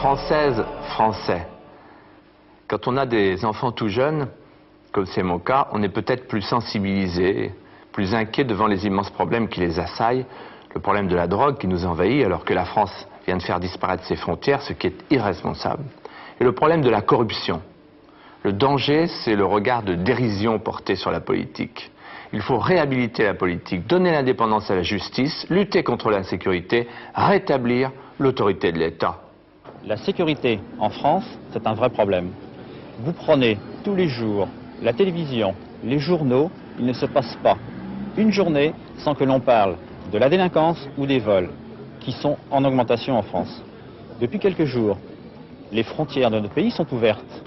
Françaises, Français, quand on a des enfants tout jeunes, comme c'est mon cas, on est peut-être plus sensibilisé, plus inquiet devant les immenses problèmes qui les assaillent, le problème de la drogue qui nous envahit alors que la France vient de faire disparaître ses frontières, ce qui est irresponsable, et le problème de la corruption. Le danger, c'est le regard de dérision porté sur la politique. Il faut réhabiliter la politique, donner l'indépendance à la justice, lutter contre l'insécurité, rétablir l'autorité de l'État. La sécurité en France, c'est un vrai problème. Vous prenez tous les jours la télévision, les journaux, il ne se passe pas une journée sans que l'on parle de la délinquance ou des vols qui sont en augmentation en France. Depuis quelques jours, les frontières de notre pays sont ouvertes.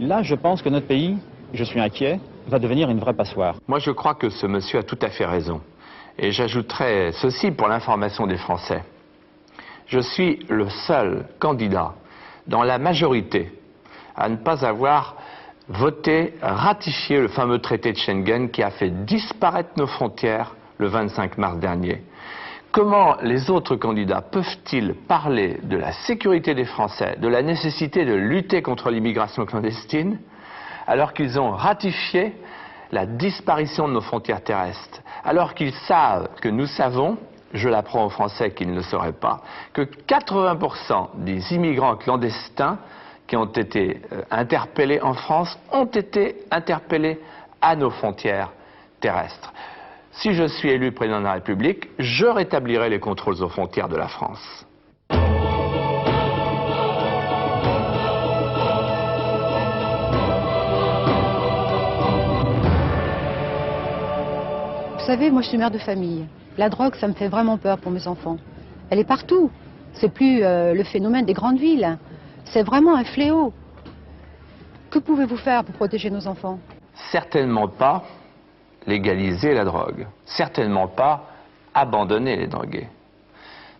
Là, je pense que notre pays, je suis inquiet, va devenir une vraie passoire. Moi, je crois que ce monsieur a tout à fait raison. Et j'ajouterais ceci pour l'information des Français. Je suis le seul candidat dans la majorité à ne pas avoir voté, ratifié le fameux traité de Schengen qui a fait disparaître nos frontières le 25 mars dernier. Comment les autres candidats peuvent-ils parler de la sécurité des Français, de la nécessité de lutter contre l'immigration clandestine, alors qu'ils ont ratifié la disparition de nos frontières terrestres, alors qu'ils savent que nous savons, je l'apprends aux Français qui ne le sauraient pas, que 80% des immigrants clandestins qui ont été interpellés en France ont été interpellés à nos frontières terrestres. Si je suis élu président de la République, je rétablirai les contrôles aux frontières de la France. Vous savez, moi je suis mère de famille. La drogue, ça me fait vraiment peur pour mes enfants. Elle est partout. C'est plus le phénomène des grandes villes. C'est vraiment un fléau. Que pouvez-vous faire pour protéger nos enfants? Certainement pas légaliser la drogue. Certainement pas abandonner les drogués.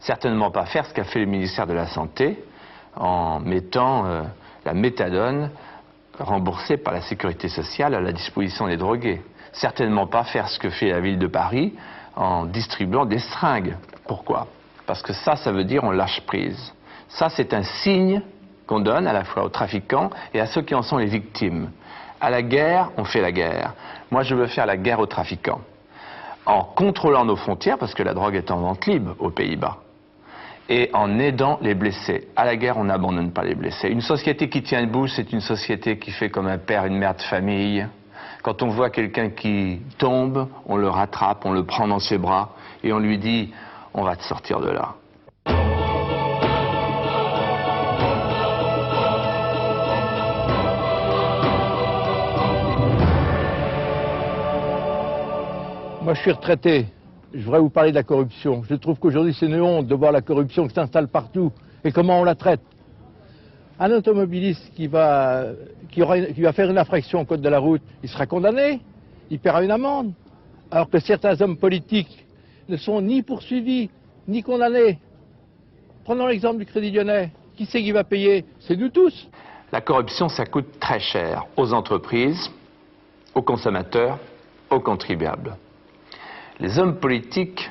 Certainement pas faire ce qu'a fait le ministère de la Santé en mettant la méthadone remboursée par la Sécurité sociale à la disposition des drogués. Certainement pas faire ce que fait la ville de Paris en distribuant des seringues. Pourquoi? Parce que ça veut dire on lâche prise. Ça, c'est un signe qu'on donne à la fois aux trafiquants et à ceux qui en sont les victimes. À la guerre, on fait la guerre. Moi, je veux faire la guerre aux trafiquants. En contrôlant nos frontières, parce que la drogue est en vente libre aux Pays-Bas, et en aidant les blessés. À la guerre, on n'abandonne pas les blessés. Une société qui tient debout, c'est une société qui fait comme un père, une mère de famille. Quand on voit quelqu'un qui tombe, on le rattrape, on le prend dans ses bras, et on lui dit « on va te sortir de là ». Moi, je suis retraité. Je voudrais vous parler de la corruption. Je trouve qu'aujourd'hui, c'est une honte de voir la corruption qui s'installe partout et comment on la traite. Un automobiliste qui va faire une infraction au code de la route, il sera condamné, il paiera une amende. Alors que certains hommes politiques ne sont ni poursuivis, ni condamnés. Prenons l'exemple du Crédit Lyonnais. Qui c'est qui va payer? C'est nous tous. La corruption, ça coûte très cher aux entreprises, aux consommateurs, aux contribuables. Les hommes politiques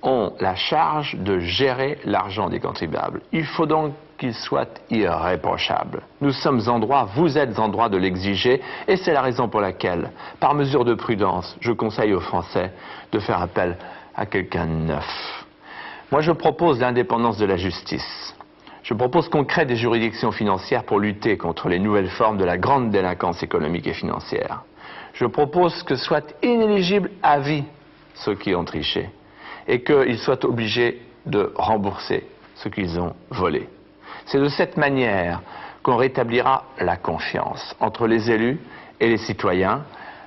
ont la charge de gérer l'argent des contribuables. Il faut donc qu'ils soient irréprochables. Nous sommes en droit, vous êtes en droit de l'exiger, et c'est la raison pour laquelle, par mesure de prudence, je conseille aux Français de faire appel à quelqu'un de neuf. Moi, je propose l'indépendance de la justice. Je propose qu'on crée des juridictions financières pour lutter contre les nouvelles formes de la grande délinquance économique et financière. Je propose que soient inéligibles à vie ceux qui ont triché et qu'ils soient obligés de rembourser ce qu'ils ont volé. C'est de cette manière qu'on rétablira la confiance entre les élus et les citoyens,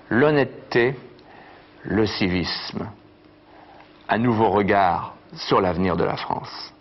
l'honnêteté, le civisme, un nouveau regard sur l'avenir de la France.